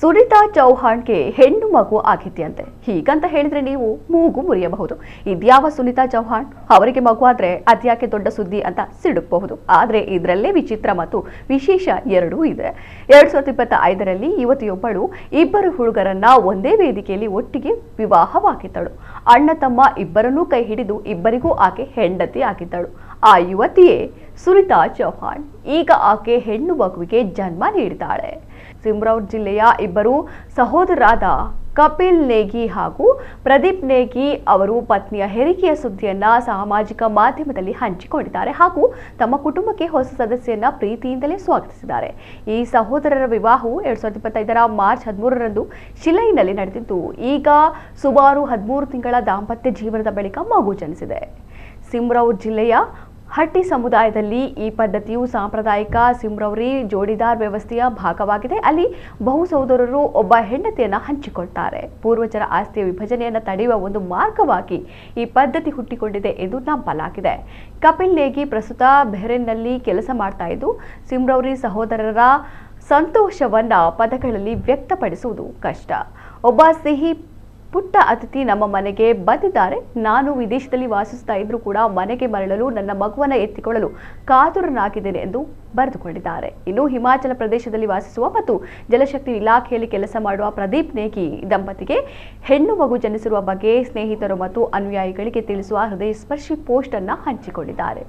ಸುನಿತಾ ಚೌಹಾಣ್ಗೆ ಹೆಣ್ಣು ಮಗು ಆಗಿದೆಯಂತೆ. ಹೀಗಂತ ಹೇಳಿದ್ರೆ ನೀವು ಮೂಗು ಮುರಿಯಬಹುದು. ಇದ್ಯಾವ ಸುನಿತಾ ಚೌಹಾಣ್, ಅವರಿಗೆ ಮಗು ಆದ್ರೆ ಅದ್ಯಾಕೆ ದೊಡ್ಡ ಸುದ್ದಿ ಅಂತ ಸಿಡುಕಬಹುದು. ಆದ್ರೆ ಇದರಲ್ಲೇ ವಿಚಿತ್ರ ಮತ್ತು ವಿಶೇಷ ಎರಡೂ ಇದೆ. 2025ರಲ್ಲಿ ಯುವತಿಯೊಬ್ಬಳು ಇಬ್ಬರು ಹುಡುಗರನ್ನ ಒಂದೇ ವೇದಿಕೆಯಲ್ಲಿ ಒಟ್ಟಿಗೆ ವಿವಾಹವಾಗಿದ್ದಳು. ಅಣ್ಣ ತಮ್ಮ ಇಬ್ಬರನ್ನೂ ಕೈ ಹಿಡಿದು ಇಬ್ಬರಿಗೂ ಆಕೆ ಹೆಂಡತಿ ಆಗಿದ್ದಳು. ಆ ಯುವತಿಯೇ ಸುನಿತಾ ಚೌಹಾಣ್. ಈಗ ಆಕೆ ಹೆಣ್ಣು ಮಗುವಿಗೆ ಜನ್ಮ ನೀಡಿದ್ದಾಳೆ. ಸಿಮ್ರೌರ್ ಜಿಲ್ಲೆಯ ಇಬ್ಬರು ಸಹೋದರರಾದ ಕಪಿಲ್ ನೇಗಿ ಹಾಗೂ ಪ್ರದೀಪ್ ನೇಗಿ ಅವರು ಪತ್ನಿಯ ಹೆರಿಗೆಯ ಸುದ್ದಿಯನ್ನ ಸಾಮಾಜಿಕ ಮಾಧ್ಯಮದಲ್ಲಿ ಹಂಚಿಕೊಂಡಿದ್ದಾರೆ ಹಾಗೂ ತಮ್ಮ ಕುಟುಂಬಕ್ಕೆ ಹೊಸ ಸದಸ್ಯರನ್ನ ಪ್ರೀತಿಯಿಂದಲೇ ಸ್ವಾಗತಿಸಿದ್ದಾರೆ. ಈ ಸಹೋದರರ ವಿವಾಹವು 2025ರ ಮಾರ್ಚ್ 13ರಂದು ಶಿಲೈನಲ್ಲಿ ನಡೆದಿದ್ದು, ಈಗ ಸುಮಾರು 13 ತಿಂಗಳ ದಾಂಪತ್ಯ ಜೀವನದ ಬಳಿಕ ಮಗು ಜನಿಸಿದೆ. ಸಿಮ್ರೌರ್ ಜಿಲ್ಲೆಯ ಹಟ್ಟಿ ಸಮುದಾಯದಲ್ಲಿ ಈ ಪದ್ಧತಿಯು ಸಾಂಪ್ರದಾಯಿಕ ಸಿಮ್ರೌರಿ ಜೋಡಿದಾರ್ ವ್ಯವಸ್ಥೆಯ ಭಾಗವಾಗಿದೆ. ಅಲ್ಲಿ ಬಹು ಸಹೋದರರು ಒಬ್ಬ ಹೆಂಡತಿಯನ್ನ ಹಂಚಿಕೊಳ್ತಾರೆ. ಪೂರ್ವಜರ ಆಸ್ತಿಯ ವಿಭಜನೆಯನ್ನು ತಡೆಯುವ ಒಂದು ಮಾರ್ಗವಾಗಿ ಈ ಪದ್ಧತಿ ಹುಟ್ಟಿಕೊಂಡಿದೆ ಎಂದು ನಂಬಲಾಗಿದೆ. ಕಪಿಲ್ ನೇಗಿ ಪ್ರಸ್ತುತ ಬೆಹ್ರೇನ್ನಲ್ಲಿ ಕೆಲಸ ಮಾಡ್ತಾ ಇದ್ದು, ಸಿಮ್ರೌರಿ ಸಹೋದರರ ಸಂತೋಷವನ್ನ ಪದಗಳಲ್ಲಿ ವ್ಯಕ್ತಪಡಿಸುವುದು ಕಷ್ಟ. ಒಬ್ಬ ಸಿಹಿ ಪುಟ್ಟ ಅತಿಥಿ ನಮ್ಮ ಮನೆಗೆ ಬಂದಿದ್ದಾರೆ. ನಾನು ವಿದೇಶದಲ್ಲಿ ವಾಸಿಸ್ತಾ ಇದ್ರೂ ಕೂಡ ಮನೆಗೆ ಮರಳಲು ನನ್ನ ಮಗುವನ್ನ ಎತ್ತಿಕೊಳ್ಳಲು ಕಾತುರನಾಗಿದ್ದೇನೆ ಎಂದು ಬರೆದುಕೊಂಡಿದ್ದಾರೆ. ಇನ್ನು ಹಿಮಾಚಲ ಪ್ರದೇಶದಲ್ಲಿ ವಾಸಿಸುವ ಮತ್ತು ಜಲಶಕ್ತಿ ಇಲಾಖೆಯಲ್ಲಿ ಕೆಲಸ ಮಾಡುವ ಪ್ರದೀಪ್ ನೇಗಿ ದಂಪತಿಗೆ ಹೆಣ್ಣು ಮಗು ಜನಿಸಿರುವ ಬಗ್ಗೆ ಸ್ನೇಹಿತರು ಮತ್ತು ಅನುಯಾಯಿಗಳಿಗೆ ತಿಳಿಸುವ ಹೃದಯ ಸ್ಪರ್ಶಿ ಪೋಸ್ಟ್ ಅನ್ನ ಹಂಚಿಕೊಂಡಿದ್ದಾರೆ.